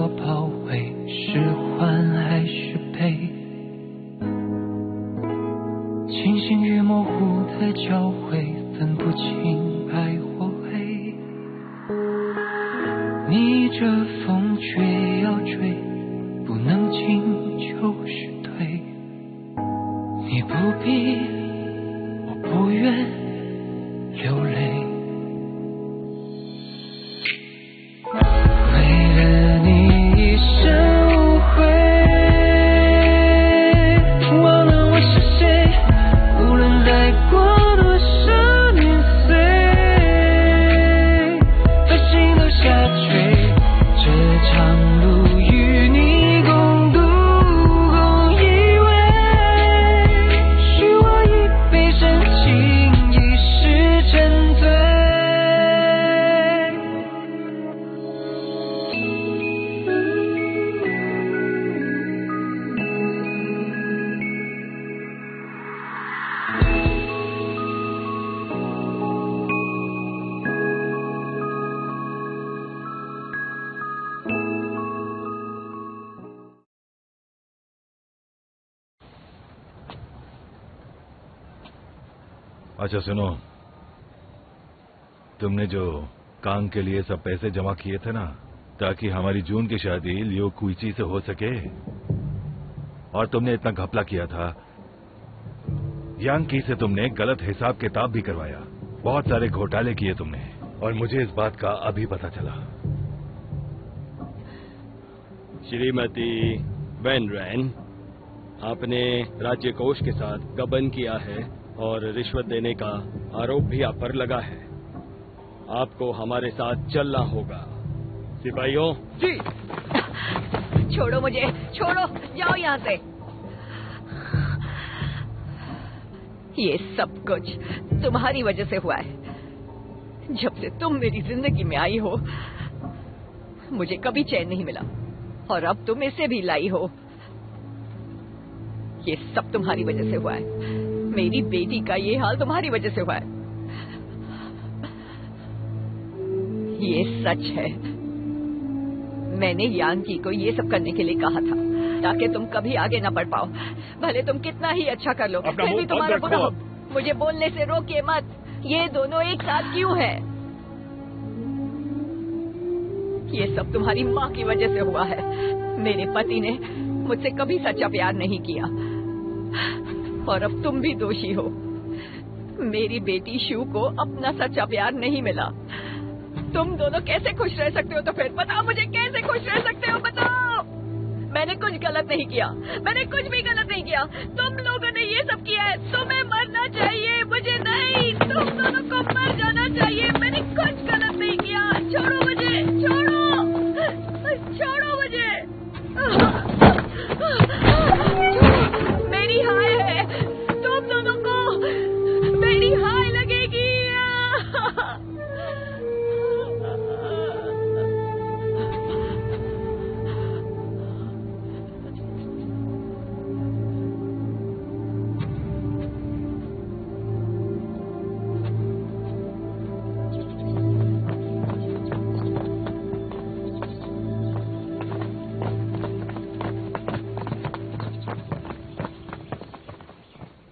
我包围，是欢还是悲？清醒与模糊的交汇，分不清白或黑。逆着风却要追，不能进就是退。你不必，我不愿流泪。为了你一生无悔，忘了我是谁，无论再过多少年岁，把心都下坠。这场路与你共度共依偎，许我一杯深情，一世沉醉。अच्छा सुनो, तुमने जो काम के लिए सब पैसे जमा किए थे ना, ताकि हमारी जून की शादी लियो कुइची से हो सके, और तुमने इतना घपला किया था। यांकी से तुमने गलत हिसाब किताब भी करवाया, बहुत सारे घोटाले किए तुमने, और मुझे इस बात का अभी पता चला। श्रीमती वैन रैन, आपने राज्य कोष के साथ गबन किया है और रिश्वत देने का आरोप भी आप पर लगा है। आपको हमारे साथ चलना होगा। सिपाहियों। जी। छोड़ो मुझे, छोड़ो, जाओ यहाँ से। ये सब कुछ तुम्हारी वजह से हुआ है। जब से तुम मेरी जिंदगी में आई हो, मुझे कभी चैन नहीं मिला, और अब तुम इसे भी लाई हो। ये सब तुम्हारी वजह से हुआ है। मेरी बेटी का ये हाल तुम्हारी वजह से हुआ है। ये सच है। मैंने यांकी को ये सब करने के लिए कहा था, ताकि तुम कभी आगे ना बढ़ पाओ। भले तुम कितना ही अच्छा कर लो, फिर भी तुम्हारा बुरा हो। मुझे बोलने से रोकिए मत। ये दोनों एक साथ क्यों हैं? ये सब तुम्हारी माँ की वजह से हुआ है। मेरे पति ने मुझसे कभी सच्चा प्यार नहीं किया, और अब तुम भी दोषी हो। मेरी बेटी शू को अपना सच्चा प्यार नहीं मिला। तुम दोनों कैसे खुश रह सकते हो? तो फिर बताओ मुझे, कैसे खुश रह सकते हो? बताओ। मैंने कुछ गलत नहीं किया, मैंने कुछ भी गलत नहीं किया। तुम लोगों ने ये सब किया है। तुम्हें मरना चाहिए, मुझे नहीं। तुम दोनों को मर जाना चाहिए। मैंने कुछ गलत नहीं किया। छोड़ो मुझे, छोड़ो, छोड़ो मुझे। मेरी हाय है, तुम दोनों को मेरी हाय लगेगी।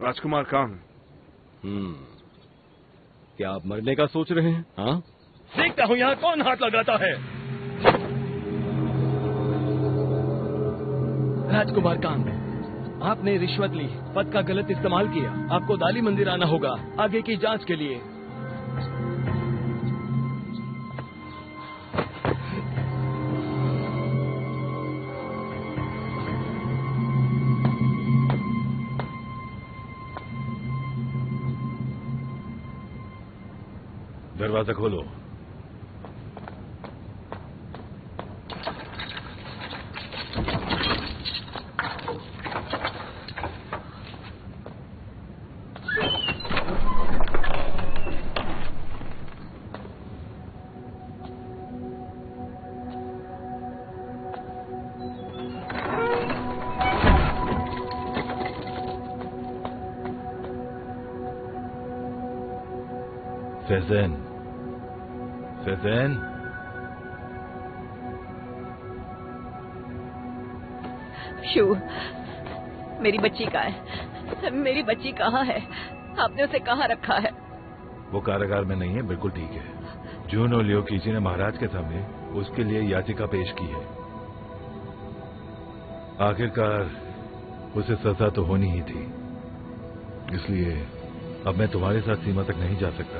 राजकुमार कांग। क्या आप मरने का सोच रहे हैं? हाँ, देखता हूँ यहाँ कौन हाथ लगाता है। राजकुमार कांग, आपने रिश्वत ली, पद का गलत इस्तेमाल किया। आपको दाली मंदिर आना होगा आगे की जांच के लिए। दरवाजा खोलो। फैज़न, फैज़न, शू, मेरी बच्ची कहाँ है? मेरी बच्ची कहाँ है? आपने उसे कहाँ रखा है? वो कारागार में नहीं है, बिल्कुल ठीक है। जून और लियो कीची ने महाराज के सामने उसके लिए याचिका पेश की है। आखिरकार उसे सजा तो होनी ही थी, इसलिए अब मैं तुम्हारे साथ सीमा तक नहीं जा सकता।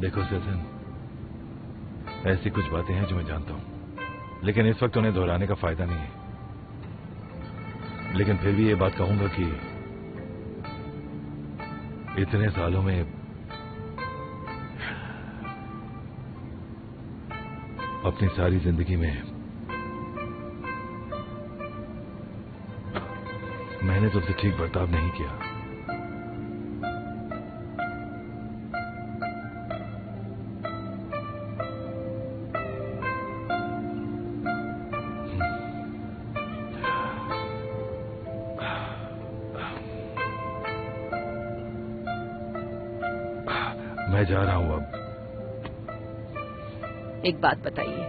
देखो सेसन, ऐसी कुछ बातें हैं जो मैं जानता हूं, लेकिन इस वक्त उन्हें दोहराने का फायदा नहीं है। लेकिन फिर भी ये बात कहूंगा कि इतने सालों में अपनी सारी जिंदगी में मैंने तुमसे ठीक बर्ताव नहीं किया। मैं जा रहा हूं अब। एक बात बताइए,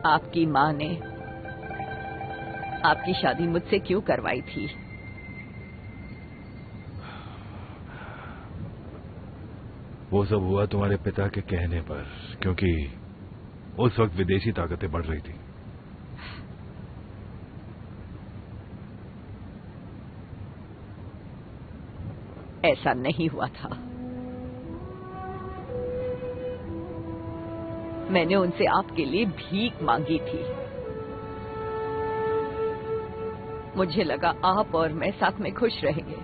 आपकी माँ ने आपकी शादी मुझसे क्यों करवाई थी? वो सब हुआ तुम्हारे पिता के कहने पर, क्योंकि उस वक्त विदेशी ताकतें बढ़ रही थी। ऐसा नहीं हुआ था। मैंने उनसे आपके लिए भीख मांगी थी। मुझे लगा आप और मैं साथ में खुश रहेंगे,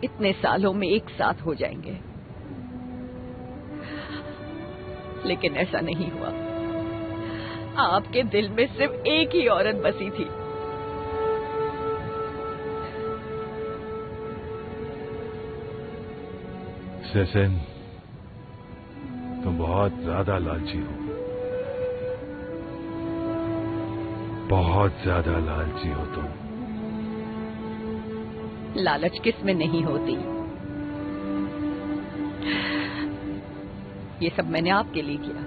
इतने सालों में एक साथ हो जाएंगे, लेकिन ऐसा नहीं हुआ। आपके दिल में सिर्फ एक ही औरत बसी थी। सेसन, तुम बहुत ज्यादा लालची हो, बहुत ज्यादा लालची हो तुम। लालच किस में नहीं होती? ये सब मैंने आपके लिए किया,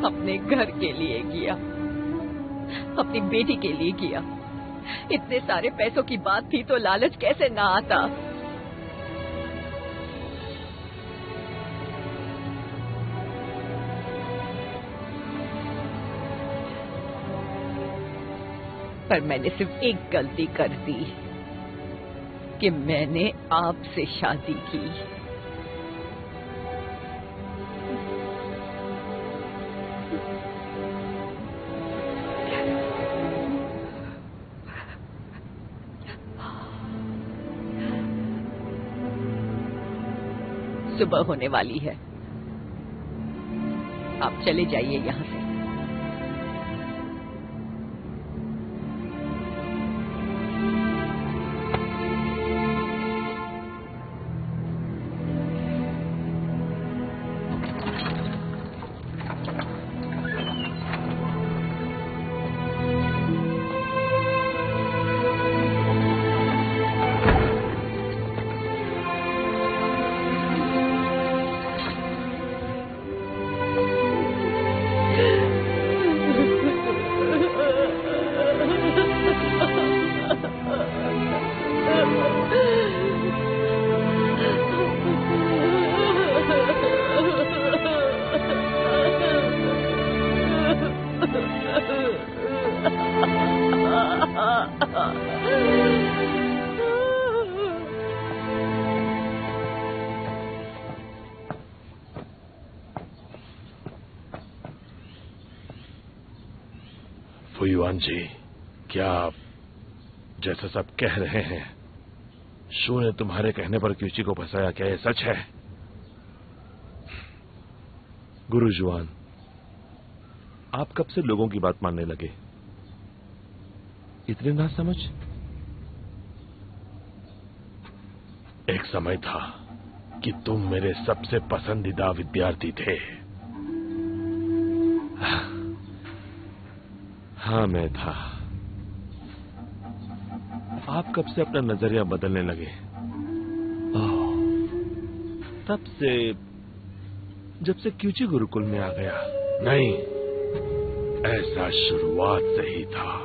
अपने घर के लिए किया, अपनी बेटी के लिए किया। इतने सारे पैसों की बात थी तो लालच कैसे ना आता? पर मैंने सिर्फ एक गलती कर दी कि मैंने आपसे शादी की। सुबह होने वाली है, आप चले जाइए यहां से। फुयुआन जी, क्या आप जैसा सब कह रहे हैं, शू ने तुम्हारे कहने पर क्यूची को फंसाया, क्या ये सच है? गुरु जुआन, आप कब से लोगों की बात मानने लगे? इतने ना समझ। एक समय था कि तुम मेरे सबसे पसंदीदा विद्यार्थी थे। हाँ, मैं था। आप कब से अपना नजरिया बदलने लगे? तब से, जब से क्यूची गुरुकुल में आ गया। नहीं, ऐसा शुरुआत से ही था।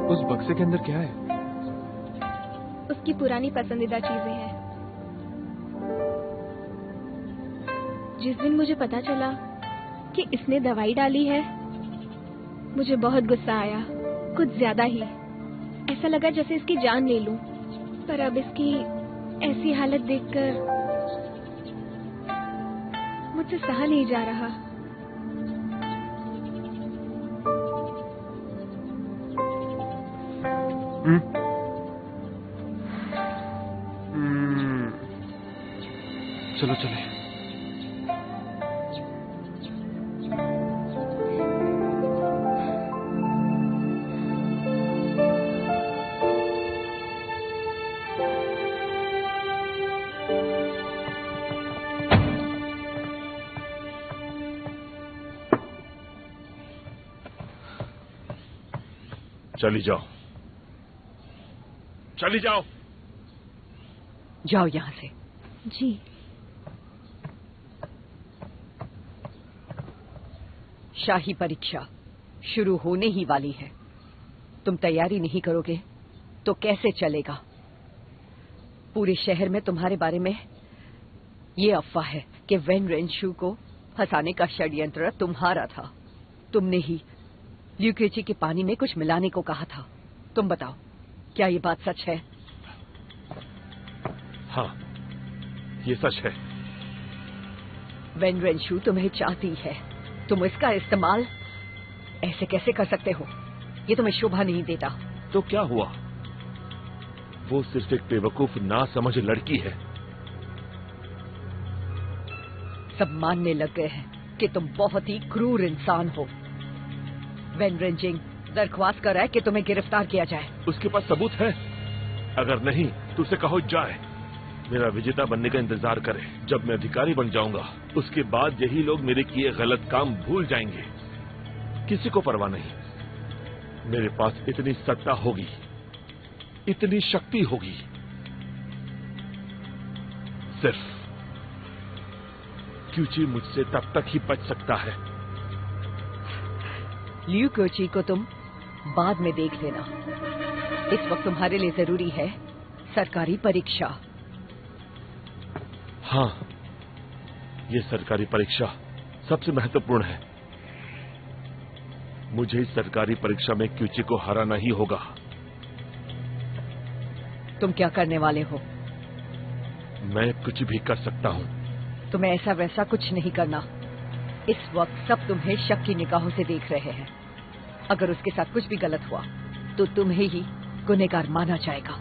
उस बक्से के अंदर क्या है? उसकी पुरानी पसंदीदा चीजें हैं। जिस दिन मुझे पता चला कि इसने दवाई डाली है, मुझे बहुत गुस्सा आया, कुछ ज्यादा ही। ऐसा लगा जैसे इसकी जान ले लूं। पर अब इसकी ऐसी हालत देखकर मुझसे सहा नहीं जा रहा। चलो चले। चली जाओ, चली जाओ। जाओ यहां से। जी। शाही परीक्षा शुरू होने ही वाली है। तुम तैयारी नहीं करोगे तो कैसे चलेगा? पूरे शहर में तुम्हारे बारे में ये अफवाह है कि वेन रेंशु को फंसाने का षड्यंत्र तुम्हारा था। तुमने ही लियू केची के पानी में कुछ मिलाने को कहा था। तुम बताओ, क्या ये बात सच है? हाँ, ये सच है। वेन रेंशु तुम्हें चाहती है, तुम इसका इस्तेमाल ऐसे कैसे कर सकते हो? ये तुम्हें शोभा नहीं देता। तो क्या हुआ? वो सिर्फ एक बेवकूफ ना समझ लड़की है। सब मानने लग गए हैं कि तुम बहुत ही क्रूर इंसान हो। वेन रेंजिंग दरख्वास्त कर रहा है कि तुम्हें गिरफ्तार किया जाए। उसके पास सबूत है? अगर नहीं तो उसे कहो जाए, मेरा विजेता बनने का इंतजार करे। जब मैं अधिकारी बन जाऊंगा उसके बाद यही लोग मेरे किए गलत काम भूल जाएंगे। किसी को परवाह नहीं। मेरे पास इतनी सत्ता होगी, इतनी शक्ति होगी। सिर्फ क्यूची मुझसे तब तक ही बच सकता है। लियू केची को तुम बाद में देख लेना। इस वक्त तुम्हारे लिए जरूरी है सरकारी परीक्षा। हाँ, ये सरकारी परीक्षा सबसे महत्वपूर्ण है। मुझे इस सरकारी परीक्षा में क्यूची को हराना ही होगा। तुम क्या करने वाले हो? मैं कुछ भी कर सकता हूँ। तुम्हें ऐसा वैसा कुछ नहीं करना। इस वक्त सब तुम्हें शक की निगाहों से देख रहे हैं। अगर उसके साथ कुछ भी गलत हुआ तो तुम्हें ही गुनहगार माना जाएगा।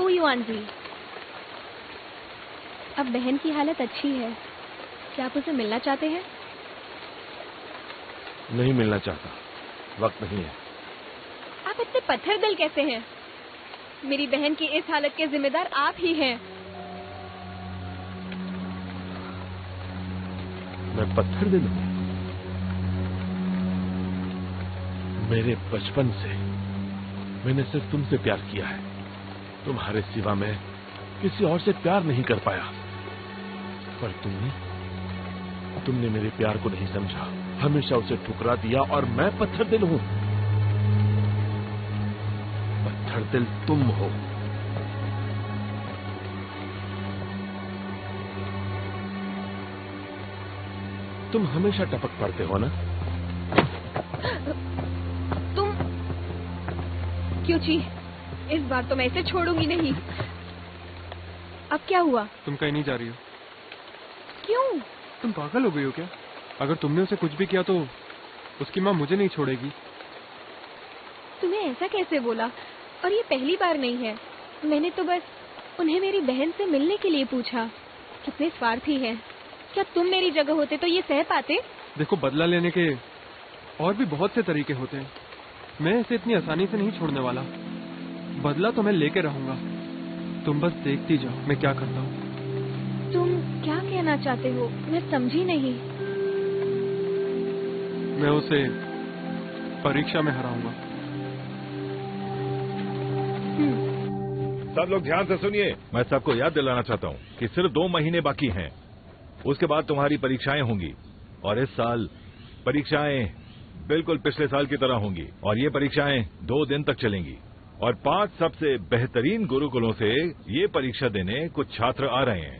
ओ युआन जी, अब बहन की हालत अच्छी है, क्या आप उसे मिलना चाहते हैं? नहीं मिलना चाहता, वक्त नहीं है। आप इतने पत्थर दिल कैसे हैं? मेरी बहन की इस हालत के जिम्मेदार आप ही हैं। मैं पत्थर दिल हूं? मेरे बचपन से मैंने सिर्फ तुमसे प्यार किया है। तुम्हारे सिवा मैं किसी और से प्यार नहीं कर पाया। पर तुमने मेरे प्यार को नहीं समझा, हमेशा उसे ठुकरा दिया और मैं पत्थर दिल हूं। पत्थर दिल तुम हो। तुम हमेशा टपक पड़ते हो ना? तुम क्यों जी? इस बार तो मैं इसे छोड़ूंगी नहीं। अब क्या हुआ? तुम कहीं नहीं जा रही हो? क्यों? तुम पागल हो गई हो क्या? अगर तुमने उसे कुछ भी किया तो उसकी माँ मुझे नहीं छोड़ेगी। तुम्हें ऐसा कैसे बोला? और ये पहली बार नहीं है। मैंने तो बस उन्हें मेरी बहन से मिलने के लिए पूछा। कितने स्वार्थी हैं। क्या तुम मेरी जगह होते तो ये सह पाते? देखो, बदला लेने के और भी बहुत से तरीके होते हैं। मैं इसे इतनी आसानी से नहीं छोड़ने वाला। बदला तो मैं लेके रहूंगा। तुम बस देखती जाओ मैं क्या करता हूँ। तुम क्या कहना चाहते हो? मैं समझी नहीं। मैं उसे परीक्षा में हराऊंगा। सब लोग ध्यान से सुनिए। मैं सबको याद दिलाना चाहता हूँ कि सिर्फ 2 महीने बाकी हैं। उसके बाद तुम्हारी परीक्षाएं होंगी और इस साल परीक्षाएं बिल्कुल पिछले साल की तरह होंगी और ये परीक्षाएं 2 दिन तक चलेंगी और 5 सबसे बेहतरीन गुरुकुलों से ये परीक्षा देने कुछ छात्र आ रहे हैं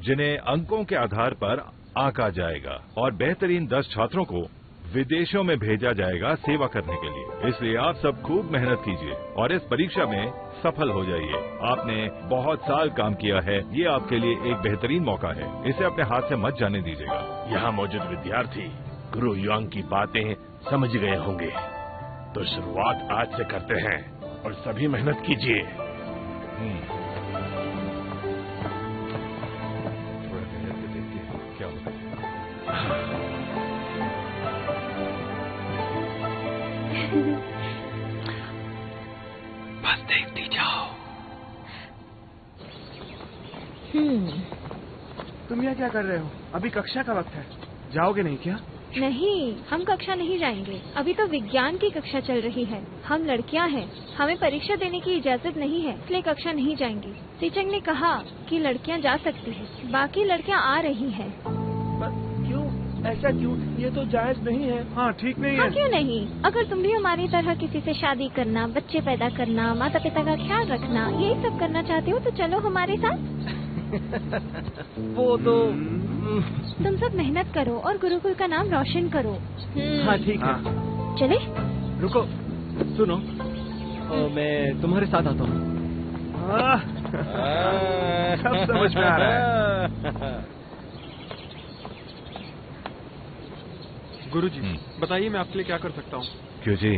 जिन्हें अंकों के आधार पर आंका जाएगा और बेहतरीन 10 छात्रों को विदेशों में भेजा जाएगा सेवा करने के लिए। इसलिए आप सब खूब मेहनत कीजिए और इस परीक्षा में सफल हो जाइए। आपने बहुत साल काम किया है, ये आपके लिए एक बेहतरीन मौका है। इसे अपने हाथ से मत जाने दीजिएगा। यहाँ मौजूद विद्यार्थी गुरु युआंग की बातें समझ गए होंगे, तो शुरुआत आज से करते हैं और सभी मेहनत कीजिए। थोड़ा ठहर के देखते हैं क्या होता है। बस देखती जाओ। तुम यहाँ क्या कर रहे हो? अभी कक्षा का वक्त है, जाओगे नहीं क्या? नहीं, हम कक्षा नहीं जाएंगे। अभी तो विज्ञान की कक्षा चल रही है। हम लड़कियां हैं, हमें परीक्षा देने की इजाजत नहीं है, इसलिए कक्षा नहीं जाएंगे। टीचर ने कहा कि लड़कियां जा सकती हैं, बाकी लड़कियां आ रही हैं। क्यों? ऐसा क्यों? ये तो जायज नहीं है। हाँ, ठीक नहीं है। हाँ, क्यों नहीं? अगर तुम भी हमारी तरह किसी से शादी करना, बच्चे पैदा करना, माता पिता का ख्याल रखना, यही सब करना चाहते हो तो चलो हमारे साथ। वो तो तुम सब मेहनत करो और गुरुकुल का नाम रोशन करो। हाँ, ठीक है। चले? रुको, सुनो, मैं तुम्हारे साथ आता हूँ। सब समझ में आ रहा है। गुरुजी, बताइए मैं आपके लिए क्या कर सकता हूँ? क्यों जी,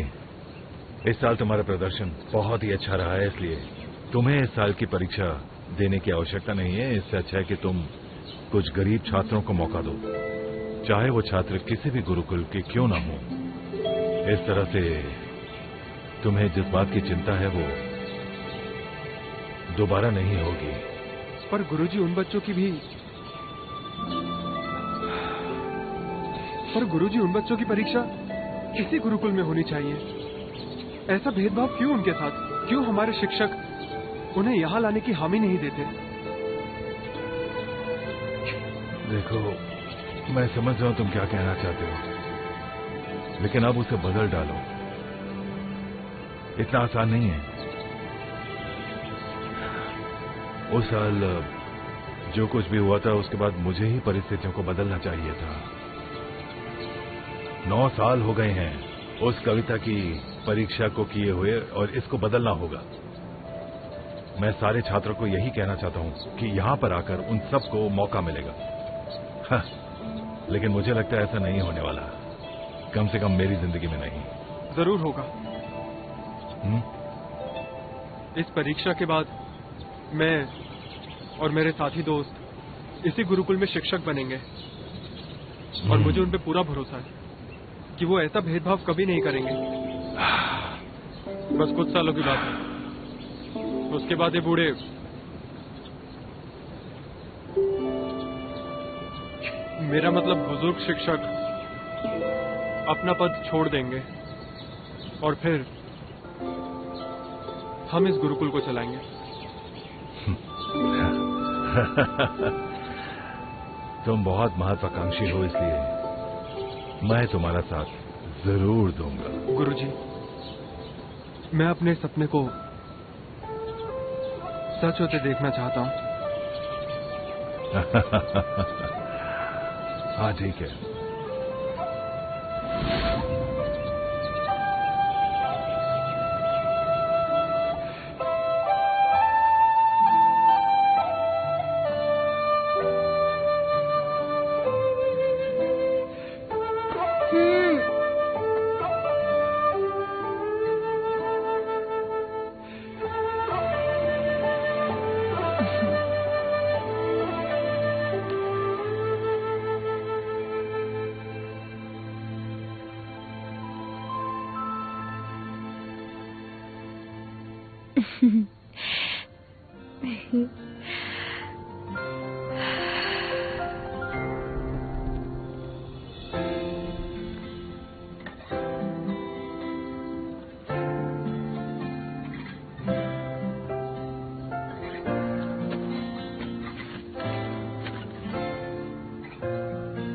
इस साल तुम्हारा प्रदर्शन बहुत ही अच्छा रहा है, इसलिए तुम्हें इस साल की परीक्षा देने की आवश्यकता नहीं है। इससे अच्छा है कि तुम कुछ गरीब छात्रों को मौका दो, चाहे वो छात्र किसी भी गुरुकुल के क्यों ना हो। इस तरह से तुम्हें जिस बात की चिंता है वो दोबारा नहीं होगी। पर गुरुजी, उन बच्चों की परीक्षा इसी गुरुकुल में होनी चाहिए। ऐसा भेदभाव क्यों उनके साथ? क्यों हमारे शिक्षक उन्हें यहाँ लाने की हामी नहीं देते? देखो, मैं समझ रहा हूं तुम क्या कहना चाहते हो, लेकिन अब उसे बदल डालो। इतना आसान नहीं है। उस साल जो कुछ भी हुआ था उसके बाद मुझे ही परिस्थितियों को बदलना चाहिए था। 9 साल हो गए हैं उस कविता की परीक्षा को किए हुए और इसको बदलना होगा। मैं सारे छात्रों को यही कहना चाहता हूं कि यहां पर आकर उन सबको मौका मिलेगा। हाँ, लेकिन मुझे लगता है ऐसा नहीं होने वाला, कम से कम मेरी जिंदगी में नहीं। जरूर होगा। इस परीक्षा के बाद मैं और मेरे साथी दोस्त इसी गुरुकुल में शिक्षक बनेंगे और मुझे उन पे पूरा भरोसा है कि वो ऐसा भेदभाव कभी नहीं करेंगे। बस कुछ सालों की बात है, उसके बाद ये बूढ़े मेरा मतलब बुजुर्ग शिक्षक अपना पद छोड़ देंगे और फिर हम इस गुरुकुल को चलाएंगे। तुम बहुत महत्वाकांक्षी हो, इसलिए मैं तुम्हारा साथ जरूर दूंगा। गुरुजी, मैं अपने सपने को सच होते देखना चाहता हूँ। हाँ ठीक है।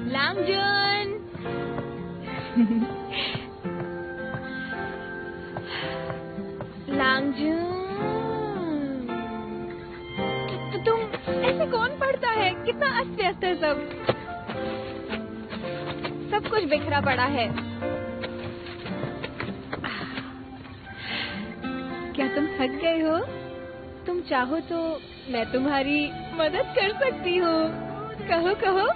लांगजुन, लांगजुन, तुम ऐसे कौन पढ़ता है? कितना अस्त व्यस्त है सब कुछ बिखरा पड़ा है। क्या तुम थक गए हो? तुम चाहो तो मैं तुम्हारी मदद कर सकती हूँ। कहो कहो।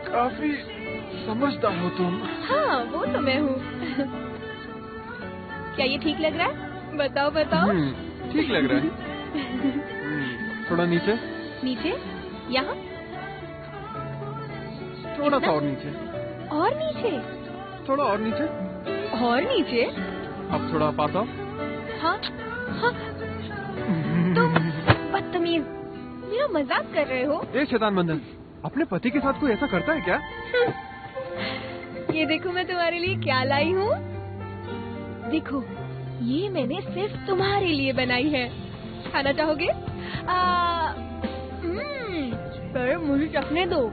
काफी समझदार हो तुम। हाँ, वो तो मैं हूँ। क्या ये ठीक लग रहा है? बताओ बताओ। ठीक लग रहा है। थोड़ा नीचे। नीचे? यहाँ? थोड़ा सा और नीचे। और नीचे? थोड़ा और नीचे। और नीचे? अब थोड़ा पास आओ। हाँ हाँ। तुम बदतमीज, मेरा मजाक कर रहे हो? ए शैतान बंदर, अपने पति के साथ कोई ऐसा करता है क्या? ये देखो मैं तुम्हारे लिए क्या लाई हूँ। देखो, ये मैंने सिर्फ तुम्हारे लिए बनाई है। खाना चाहोगे? पर मुझे चखने दो।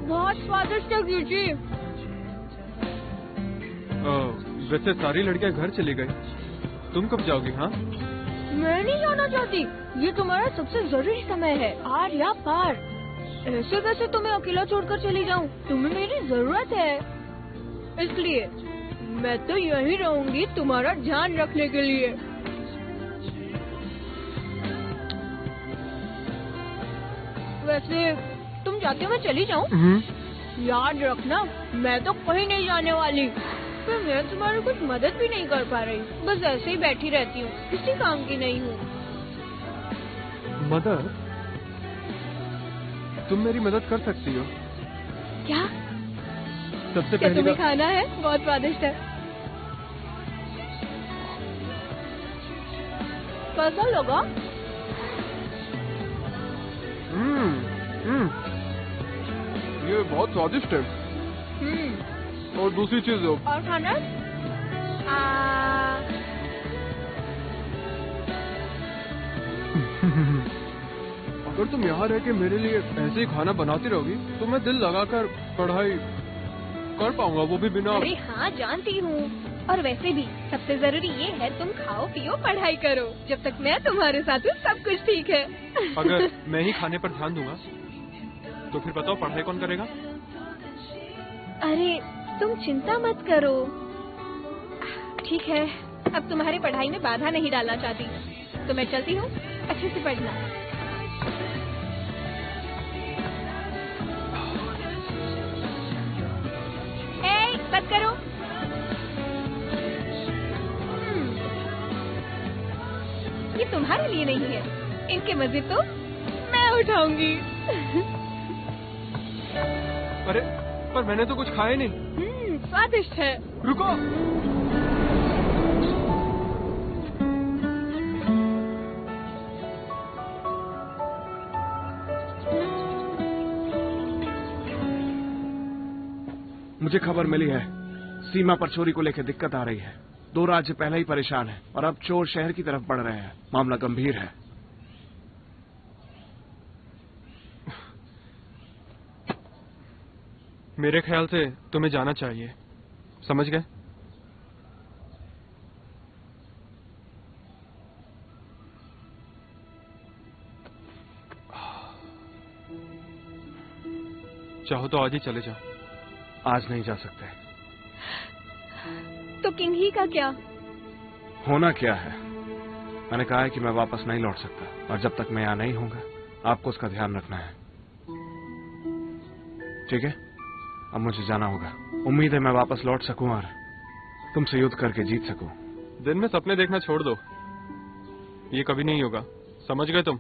बहुत स्वादिष्ट है जी। वैसे सारी लड़कियां घर चली गई, तुम कब जाओगी? हाँ, मैं नहीं जाना चाहती। ये तुम्हारा सबसे जरूरी समय है, आर या पार। ऐसे वैसे तुम्हें अकेला छोड़कर चली जाऊं, तुम्हें मेरी जरूरत है। इसलिए मैं तो यहीं रहूंगी तुम्हारा ध्यान रखने के लिए। वैसे तुम चाहते हो मैं चली जाऊं? याद रखना, मैं तो कहीं नहीं जाने वाली। पर मैं तुम्हारी कुछ मदद भी नहीं कर पा रही, बस ऐसे ही बैठी रहती हूँ, किसी काम की नहीं हूँ। मदद? तुम मेरी मदद कर सकती हो। क्या? सबसे क्या पहले तुम्हें खाना है? बहुत स्वादिष्ट है। कैसा लगा? ये बहुत स्वादिष्ट है। और दूसरी चीज हो। और खाना? अगर तुम यहाँ रह के मेरे लिए ऐसे ही खाना बनाती रहोगी तो मैं दिल लगाकर पढ़ाई कर पाऊंगा, वो भी बिना। अरे हाँ, जानती हूँ। और वैसे भी सबसे जरूरी ये है तुम खाओ पियो पढ़ाई करो। जब तक मैं तुम्हारे साथ हूँ सब कुछ ठीक है। अगर मैं ही खाने पर ध्यान दूंगा तो फिर बताओ पढ़ाई कौन करेगा? अरे तुम चिंता मत करो। ठीक है, अब तुम्हारी पढ़ाई में बाधा नहीं डालना चाहती तो मैं चलती हूँ। अच्छे से पढ़ना। बंद करो। तुम्हारे लिए नहीं है, इनके मजे तो मैं उठाऊंगी। अरे पर मैंने तो कुछ खाया नहीं। स्वादिष्ट है। रुको। मुझे खबर मिली है, सीमा पर चोरी को लेकर दिक्कत आ रही है। 2 राज्य पहले ही परेशान हैं और अब चोर शहर की तरफ बढ़ रहे हैं। मामला गंभीर है। मेरे ख्याल से तुम्हें जाना चाहिए, समझ गए? चाहो तो आज ही चले जाओ। आज नहीं जा सकते। तो किंग ही का क्या? होना क्या है? मैंने कहा है कि मैं वापस नहीं लौट सकता, और जब तक मैं यहाँ नहीं होऊंगा आपको उसका ध्यान रखना है। ठीक है, अब मुझे जाना होगा। उम्मीद है मैं वापस लौट सकूं और तुमसे युद्ध करके जीत सकूं। दिन में सपने देखना छोड़ दो, ये कभी नहीं होगा, समझ गए तुम?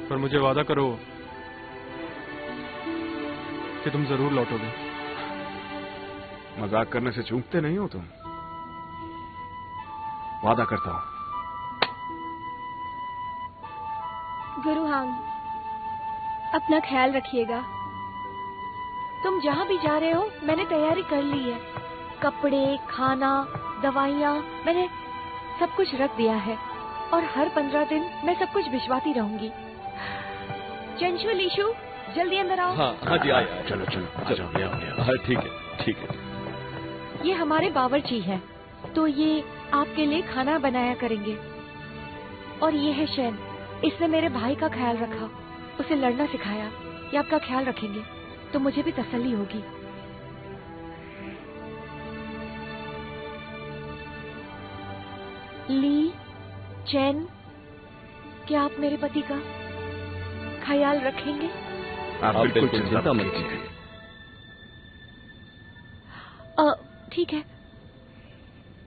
पर मुझे वादा करो कि तुम जरूर लौटोगे। मजाक करने से चूकते नहीं हो तुम। वादा करता हूं। गुरु हांग, अपना ख्याल रखिएगा। तुम जहाँ भी जा रहे हो मैंने तैयारी कर ली है। कपड़े, खाना, दवाइयाँ, मैंने सब कुछ रख दिया है और हर 15 दिन मैं सब कुछ भिजवाती रहूंगी। चंचू, लीशु, जल्दी अंदर आओ। हाँ जी, आए। चलो आ जाओ। हाँ ठीक है। ये हमारे बावर्ची हैं, तो ये आपके लिए खाना बनाया करेंगे। और ये है शैन, इसने मेरे भाई का ख्याल रखा, उसे लड़ना सिखाया। ये आपका ख्याल रखेंगे तो मुझे भी तसल्ली होगी। ली, चैन, क्या आप मेरे पति का ख्याल रखेंगे? आप बिल्कुल चिंता मत कीजिए। ठीक है।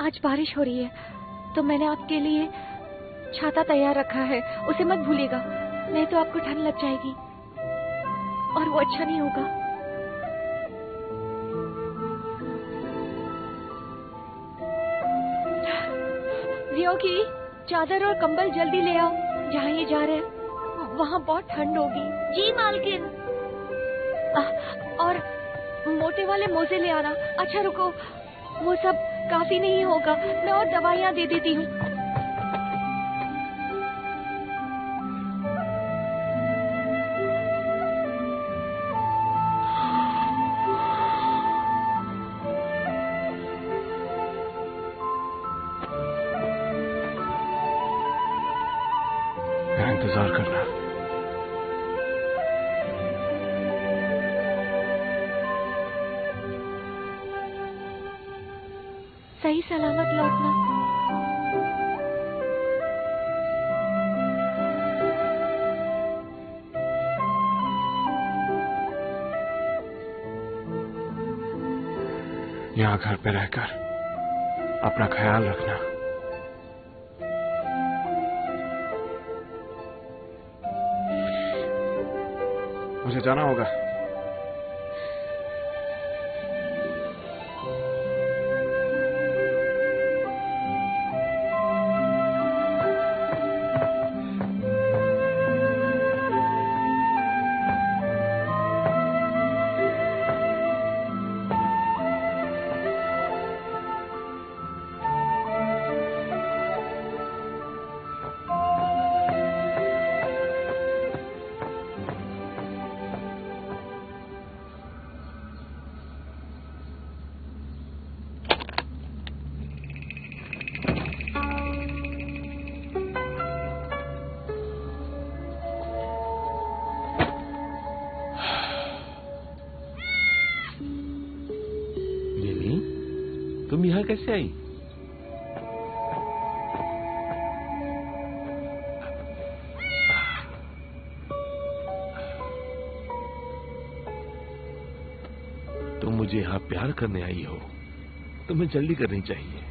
आज बारिश हो रही है तो मैंने आपके लिए छाता तैयार रखा है, उसे मत भूलिएगा, नहीं तो आपको ठंड लग जाएगी और वो अच्छा नहीं होगा। रियोकी, चादर और कंबल जल्दी ले आओ, जहाँ ये जा रहे हैं वहाँ बहुत ठंड होगी। जी मालकिन। और मोटे वाले मोजे ले आना। अच्छा रुको, वो सब काफी नहीं होगा, मैं और दवाइयाँ दे देती हूँ। मेरा इंतजार करना। सही सलामत लौटना। यहाँ घर पे रहकर अपना ख्याल रखना। मुझे जाना होगा। तुम यहाँ कैसे आई? तुम मुझे यहाँ प्यार करने आई हो, तुम्हें जल्दी करनी चाहिए।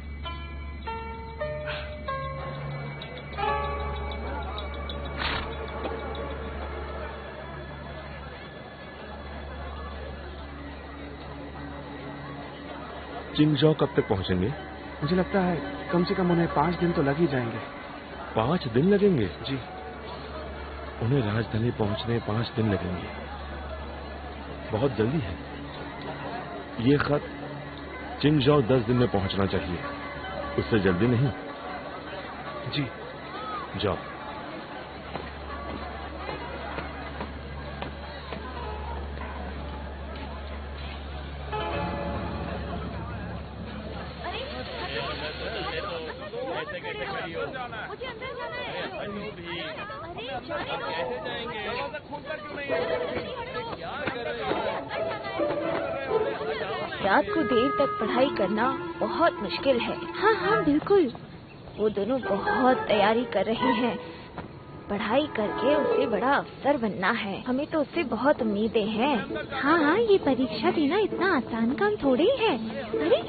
चिंगजौ कब तक पहुंचेंगे? मुझे लगता है कम से कम उन्हें 5 दिन तो लग ही जाएंगे। 5 दिन लगेंगे? जी। उन्हें राजधानी पहुंचने 5 दिन लगेंगे। बहुत जल्दी है। ये खत चिंगजौ 10 दिन में पहुंचना चाहिए, उससे जल्दी नहीं। जी। जाओ। रात को देर तक पढ़ाई करना बहुत मुश्किल है। हाँ हाँ बिल्कुल। वो दोनों बहुत तैयारी कर रहे हैं। पढ़ाई करके उससे बड़ा अफसर बनना है। हमें तो उससे बहुत उम्मीदें हैं। हाँ हाँ, ये परीक्षा देना इतना आसान काम थोड़ी ही है। अरे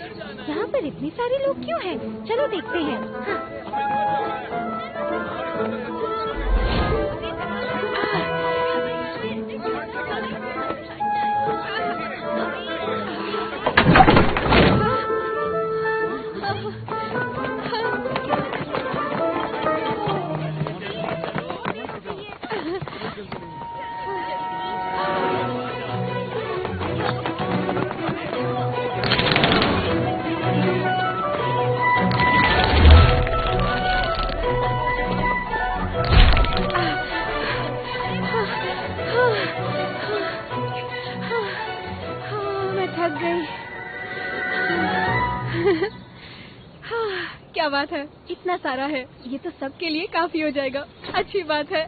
यहाँ पर इतने सारे लोग क्यों हैं? चलो देखते हैं। थक गई। क्या बात है, इतना सारा है, ये तो सबके लिए काफी हो जाएगा। अच्छी बात है।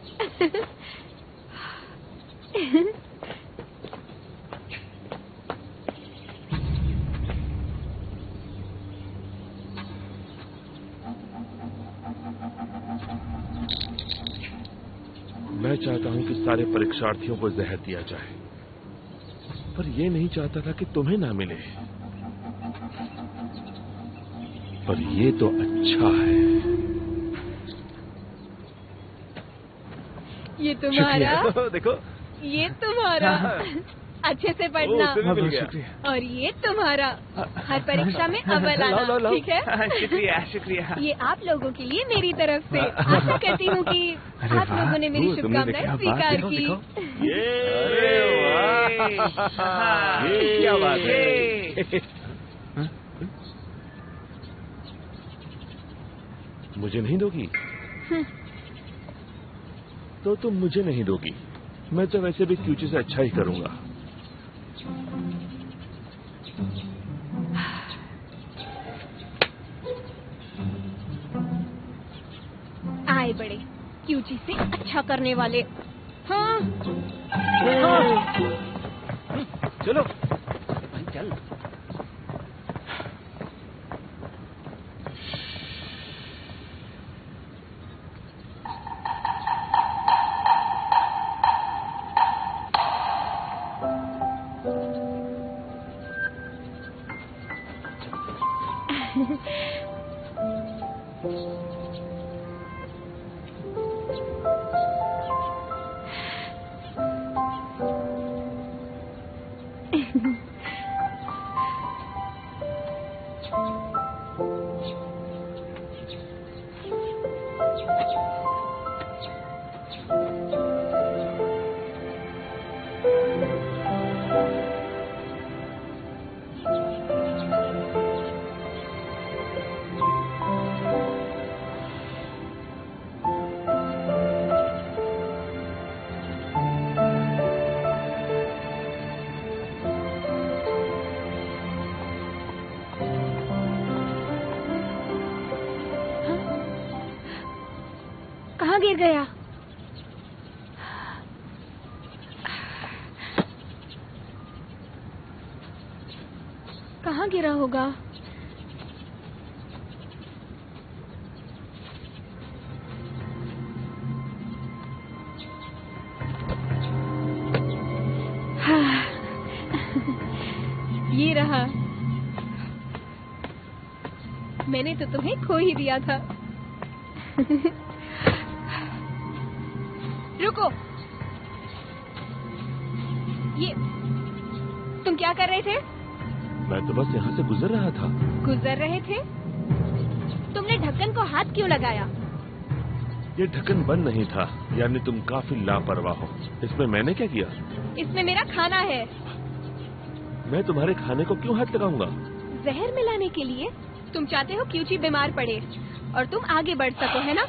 मैं चाहता हूं कि सारे परीक्षार्थियों को जहर दिया जाए, पर यह नहीं चाहता था कि तुम्हें ना मिले। पर ये तो अच्छा है। ये तुम्हारा। देखो, ये तुम्हारा। अच्छे से पढ़ना। शुक्रिया। और ये तुम्हारा, हर परीक्षा में अव्वल आना। ठीक है? शुक्रिया शुक्रिया। ये आप लोगों के लिए मेरी तरफ से। आशा करती हूँ कि आप लोगों ने मेरी शुभकामनाएं स्वीकार की। क्या बात है। मुझे नहीं दोगी? तो तुम मुझे नहीं दोगी। मैं तो वैसे भी क्यूची से अच्छा ही करूंगा। आए बड़े क्यूची से अच्छा करने वाले। हाँ। चलो चल। कहाँ गिर गया? कहाँ गिरा होगा? ये रहा। मैंने तो तुम्हें खो ही दिया था। रुको, ये तुम क्या कर रहे थे? मैं तो बस यहाँ से गुजर रहा था। गुजर रहे थे? तुमने ढक्कन को हाथ क्यों लगाया? ये ढक्कन बंद नहीं था, यानी तुम काफी लापरवाह हो। इसमें मैंने क्या किया? इसमें मेरा खाना है। मैं तुम्हारे खाने को क्यों हाथ लगाऊंगा? जहर मिलाने के लिए? तुम चाहते हो क्यूची बीमार पड़े और तुम आगे बढ़ सको, है ना?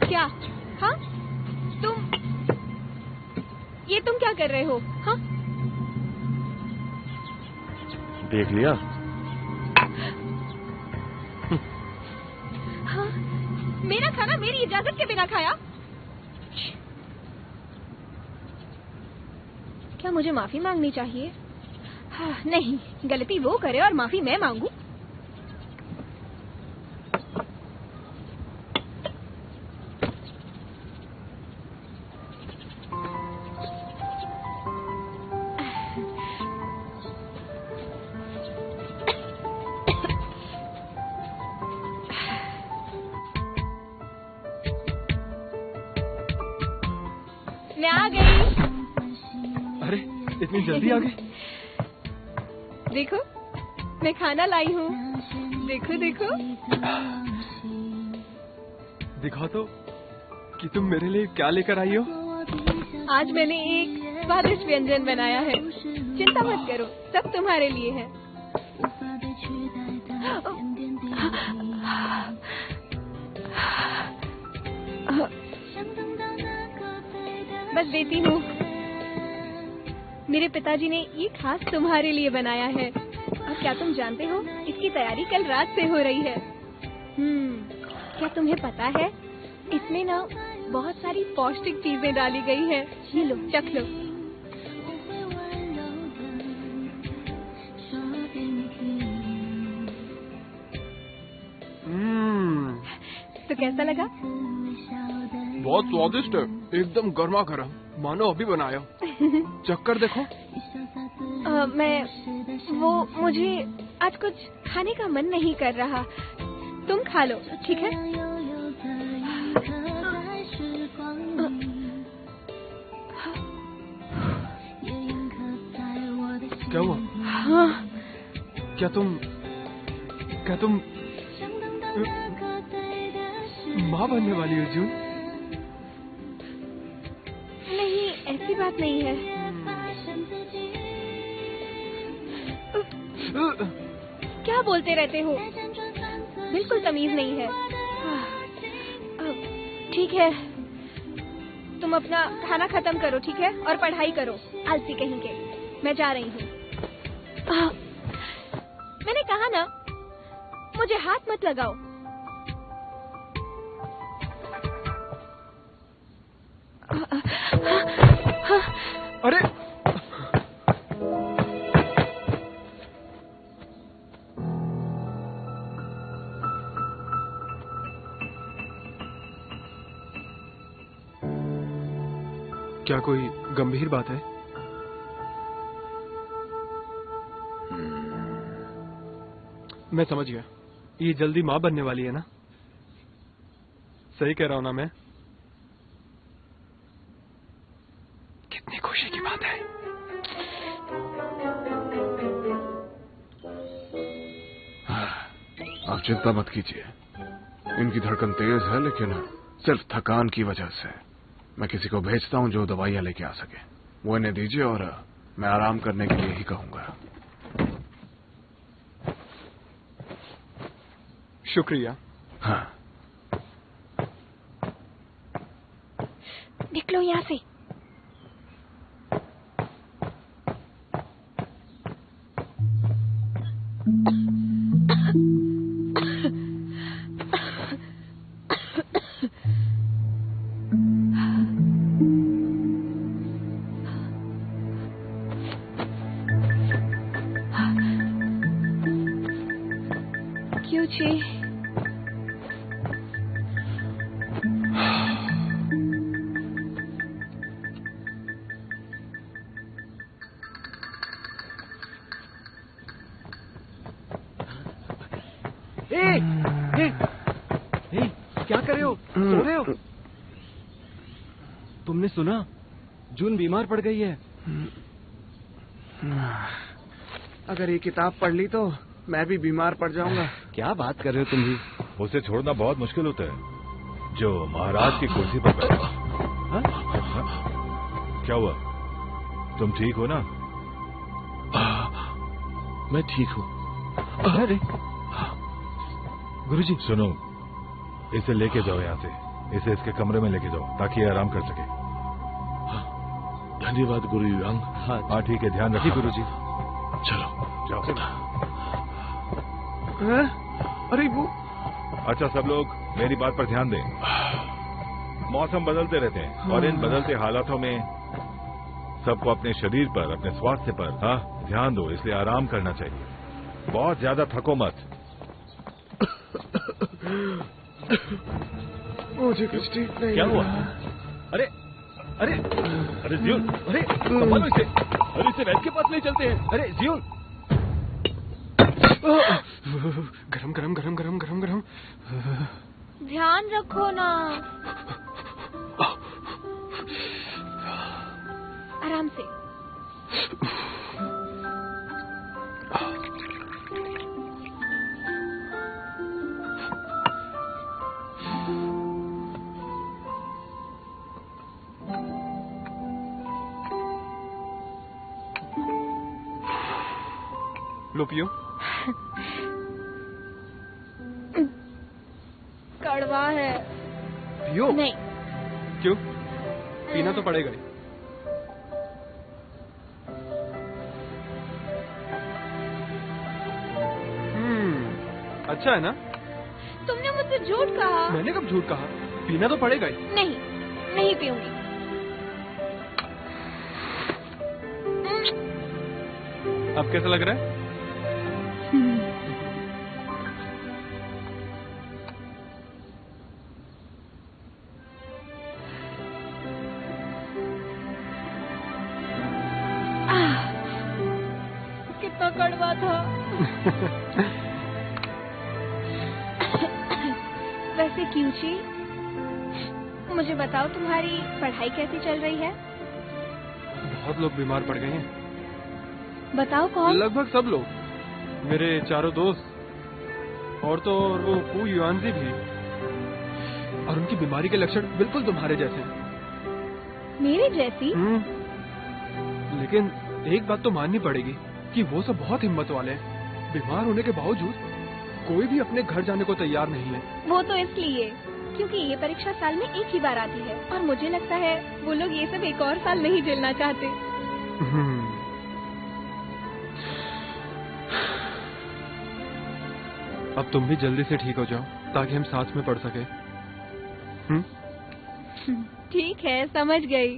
क्या? हाँ? तुम क्या कर रहे हो? हाँ? देख लिया? हाँ? मेरा खाना मेरी इजाजत के बिना खाया? क्या मुझे माफी मांगनी चाहिए? हाँ, नहीं, गलती वो करे और माफी मैं मांगू? मैं आ गई। अरे इतनी जल्दी आ गई? देखो, मैं खाना लाई हूँ। देखो देखो। दिखाओ तो कि तुम मेरे लिए क्या लेकर आई हो। आज मैंने एक स्वादिष्ट व्यंजन बनाया है। चिंता मत करो, सब तुम्हारे लिए है। बस देती हूँ। मेरे पिताजी ने ये खास तुम्हारे लिए बनाया है। और क्या तुम जानते हो, इसकी तैयारी कल रात से हो रही है। क्या तुम्हें पता है, इसमें ना बहुत सारी पौष्टिक चीजें डाली गई है। ये लो, चख लो। तो कैसा लगा? बहुत स्वादिष्ट है, एकदम गर्मा गर्म, मानो अभी बनाया। चक्कर देखो। मुझे आज कुछ खाने का मन नहीं कर रहा। तुम खा लो, ठीक है? क्या हुआ? हाँ। क्या तुम माँ बनने वाली हो जून? नहीं, ऐसी बात नहीं है। क्या बोलते रहते हो? बिल्कुल तमीज नहीं है। ठीक है, तुम अपना खाना खत्म करो, ठीक है? और पढ़ाई करो, आलसी कहीं के। मैं जा रही हूँ। मैंने कहा ना, मुझे हाथ मत लगाओ। अरे क्या कोई गंभीर बात है? मैं समझ गया, ये जल्दी माँ बनने वाली है ना? सही कह रहा हूं ना मैं? कितनी खुशी की बात है। आप चिंता मत कीजिए, इनकी धड़कन तेज है, लेकिन सिर्फ थकान की वजह से। मैं किसी को भेजता हूं जो दवाइयां लेके आ सके। वो इन्हें दीजिए और मैं आराम करने के लिए ही कहूंगा। शुक्रिया। हाँ, निकलो यहाँ से। क्यूची, क्या कर रहे हो? सो रहे हो? तुमने सुना? जून बीमार पड़ गई है। अगर ये किताब पढ़ ली तो मैं भी बीमार पड़ जाऊंगा। क्या बात कर रहे हो तुम भी? उसे छोड़ना बहुत मुश्किल होता है, जो महाराज की कुर्सी पर बैठा। हाँ? क्या हुआ? तुम ठीक हो ना? मैं ठीक हूँ। अरे गुरुजी, सुनो, इसे लेके जाओ यहाँ से, इसे इसके कमरे में लेके जाओ ताकि ये आराम कर सके। धन्यवाद गुरु युवांग। हाँ ठीक है, ध्यान रखिए गुरुजी। चलो जाओ। अरे वो अच्छा सब लोग मेरी बात पर ध्यान दें। मौसम बदलते रहते हैं और इन बदलते हालातों में सबको अपने शरीर पर, अपने स्वास्थ्य पर ध्यान दो, इसलिए आराम करना चाहिए। बहुत ज्यादा थको मत। मुझे कुछ ठीक नहीं। क्या हुआ? अरे अरे अरे जियोन, अरे संभालो इसे। अरे इसे वैद्य के पास ले चलते हैं। अरे जियोन, गरम गरम गरम गरम गरम गरम। ध्यान रखो ना। आराम से। लो पियो। कड़वा है। पियो। नहीं। क्यों? पीना तो पड़ेगा ही। अच्छा है ना? तुमने मुझसे झूठ कहा। मैंने कब झूठ कहा? पीना तो पड़ेगा ही। नहीं, नहीं पीऊंगी। अब कैसा लग रहा है? कितना कड़वा था। वैसे क्यूची, मुझे बताओ तुम्हारी पढ़ाई कैसी चल रही है? बहुत लोग बीमार पड़ गए हैं। बताओ कौन? लगभग सब लोग, मेरे चारों दोस्त और तो और वो फू युआनजी भी, और उनकी बीमारी के लक्षण बिल्कुल तुम्हारे जैसे हैं। मेरे जैसी? लेकिन एक बात तो माननी पड़ेगी कि वो सब बहुत हिम्मत वाले हैं। बीमार होने के बावजूद कोई भी अपने घर जाने को तैयार नहीं है। वो तो इसलिए क्योंकि ये परीक्षा साल में एक ही बार आती है, और मुझे लगता है वो लोग ये सब एक और साल नहीं झेलना चाहते। अब तुम भी जल्दी से ठीक हो जाओ ताकि हम साथ में पढ़ सके। ठीक है, समझ गई।